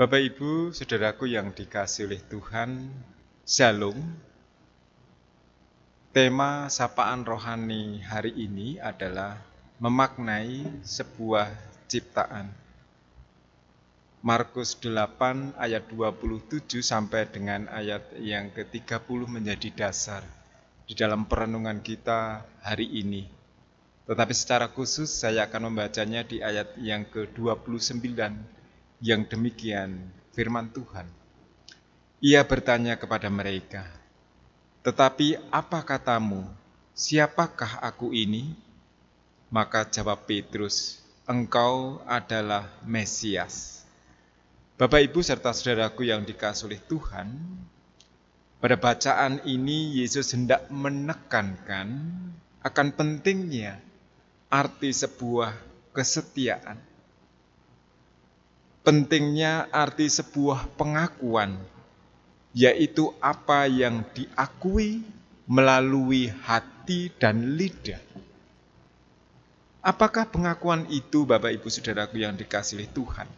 Bapak Ibu, saudaraku yang dikasihi oleh Tuhan, Shalom. Tema sapaan rohani hari ini adalah memaknai sebuah ciptaan. Markus 8 ayat 27 sampai dengan ayat yang ke-30 menjadi dasar di dalam perenungan kita hari ini. Tetapi secara khusus saya akan membacanya di ayat yang ke-29 yang demikian firman Tuhan. Ia bertanya kepada mereka, "Tetapi apa katamu, siapakah aku ini?" Maka jawab Petrus, "Engkau adalah Mesias." Bapak Ibu serta saudaraku yang dikasihi oleh Tuhan, pada bacaan ini Yesus hendak menekankan akan pentingnya arti sebuah kesetiaan. Pentingnya arti sebuah pengakuan, yaitu apa yang diakui melalui hati dan lidah. Apakah pengakuan itu, Bapak Ibu Saudaraku yang dikasihi Tuhan?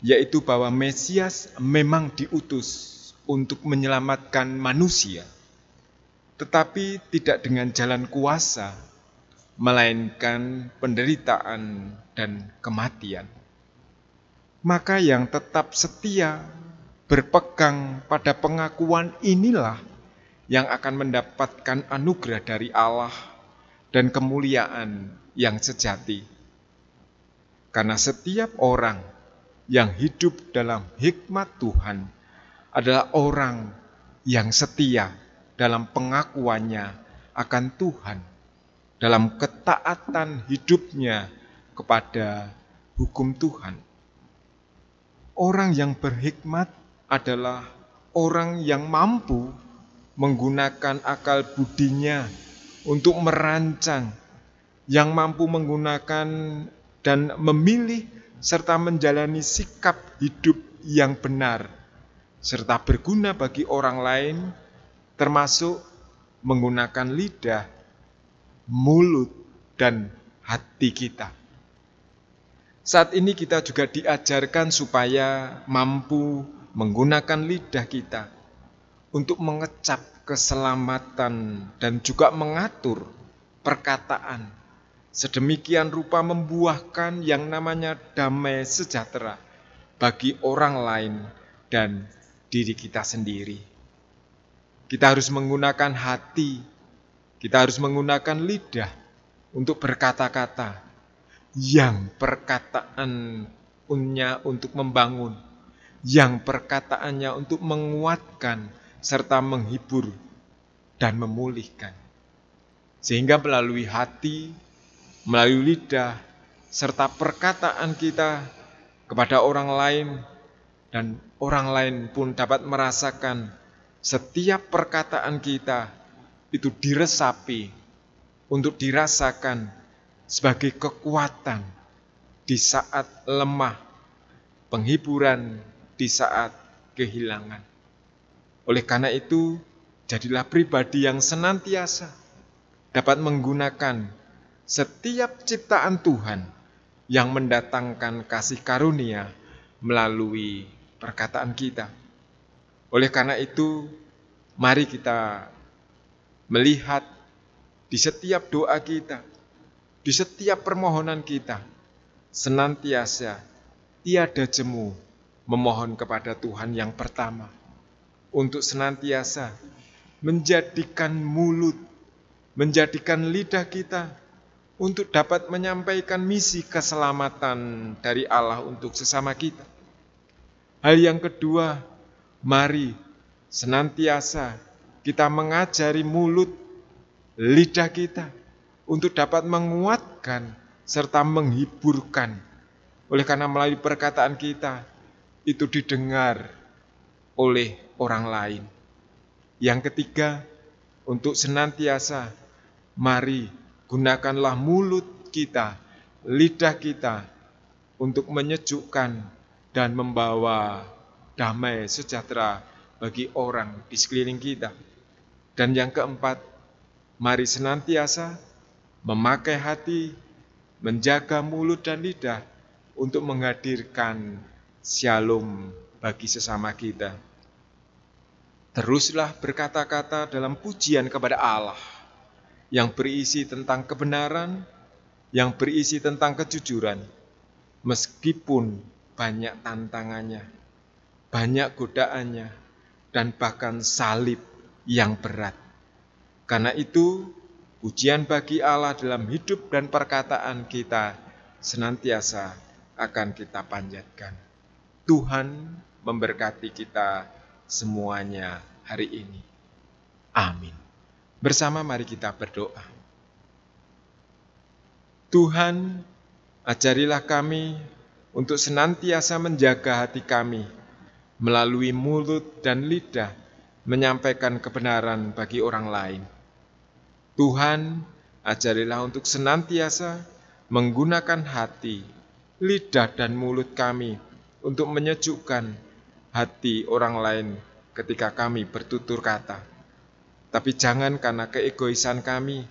Yaitu bahwa Mesias memang diutus untuk menyelamatkan manusia, tetapi tidak dengan jalan kuasa, melainkan penderitaan dan kematian. Maka yang tetap setia berpegang pada pengakuan inilah yang akan mendapatkan anugerah dari Allah dan kemuliaan yang sejati. Karena setiap orang yang hidup dalam hikmat Tuhan adalah orang yang setia dalam pengakuannya akan Tuhan, dalam ketaatan hidupnya kepada hukum Tuhan. Orang yang berhikmat adalah orang yang mampu menggunakan akal budinya untuk merancang, yang mampu menggunakan dan memilih serta menjalani sikap hidup yang benar, serta berguna bagi orang lain, termasuk menggunakan lidah, mulut, dan hati kita. Saat ini kita juga diajarkan supaya mampu menggunakan lidah kita untuk mengecap keselamatan dan juga mengatur perkataan. Sedemikian rupa membuahkan yang namanya damai sejahtera bagi orang lain dan diri kita sendiri. Kita harus menggunakan hati, kita harus menggunakan lidah untuk berkata-kata yang perkataannya untuk membangun, yang perkataannya untuk menguatkan serta menghibur dan memulihkan. Sehingga melalui hati, melalui lidah, serta perkataan kita kepada orang lain, dan orang lain pun dapat merasakan setiap perkataan kita itu diresapi untuk dirasakan sebagai kekuatan di saat lemah, penghiburan di saat kehilangan. Oleh karena itu, jadilah pribadi yang senantiasa dapat menggunakan setiap ciptaan Tuhan yang mendatangkan kasih karunia melalui perkataan kita. Oleh karena itu, mari kita melihat di setiap doa kita, di setiap permohonan kita, senantiasa tiada jemu memohon kepada Tuhan yang pertama untuk senantiasa menjadikan mulut, menjadikan lidah kita untuk dapat menyampaikan misi keselamatan dari Allah untuk sesama kita. Hal yang kedua, mari senantiasa kita mengajari mulut, lidah kita untuk dapat menguatkan serta menghiburkan. Oleh karena melalui perkataan kita, itu didengar oleh orang lain. Yang ketiga, untuk senantiasa, mari gunakanlah mulut kita, lidah kita, untuk menyejukkan dan membawa damai sejahtera bagi orang di sekeliling kita. Dan yang keempat, mari senantiasa memakai hati, menjaga mulut dan lidah untuk menghadirkan shalom bagi sesama kita. Teruslah berkata-kata dalam pujian kepada Allah yang berisi tentang kebenaran, yang berisi tentang kejujuran, meskipun banyak tantangannya, banyak godaannya, dan bahkan salib yang berat. Karena itu, pujian bagi Allah dalam hidup dan perkataan kita senantiasa akan kita panjatkan. Tuhan memberkati kita semuanya hari ini. Amin. Bersama mari kita berdoa. Tuhan, ajarilah kami untuk senantiasa menjaga hati kami melalui mulut dan lidah menyampaikan kebenaran bagi orang lain. Tuhan, ajarilah untuk senantiasa menggunakan hati, lidah dan mulut kami untuk menyejukkan hati orang lain ketika kami bertutur kata. Tapi jangan karena keegoisan kami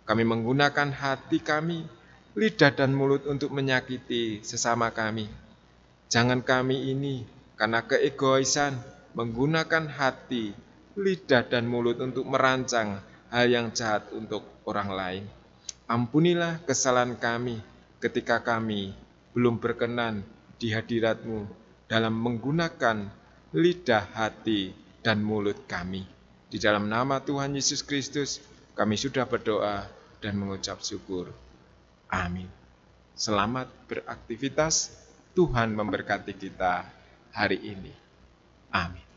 menggunakan hati kami, lidah dan mulut untuk menyakiti sesama kami. Jangan kami ini karena keegoisan menggunakan hati, lidah dan mulut untuk merancang hal yang jahat untuk orang lain. Ampunilah kesalahan kami ketika kami belum berkenan di hadirat-Mu dalam menggunakan lidah, hati, dan mulut kami. Di dalam nama Tuhan Yesus Kristus, kami sudah berdoa dan mengucap syukur. Amin. Selamat beraktivitas, Tuhan memberkati kita hari ini. Amin.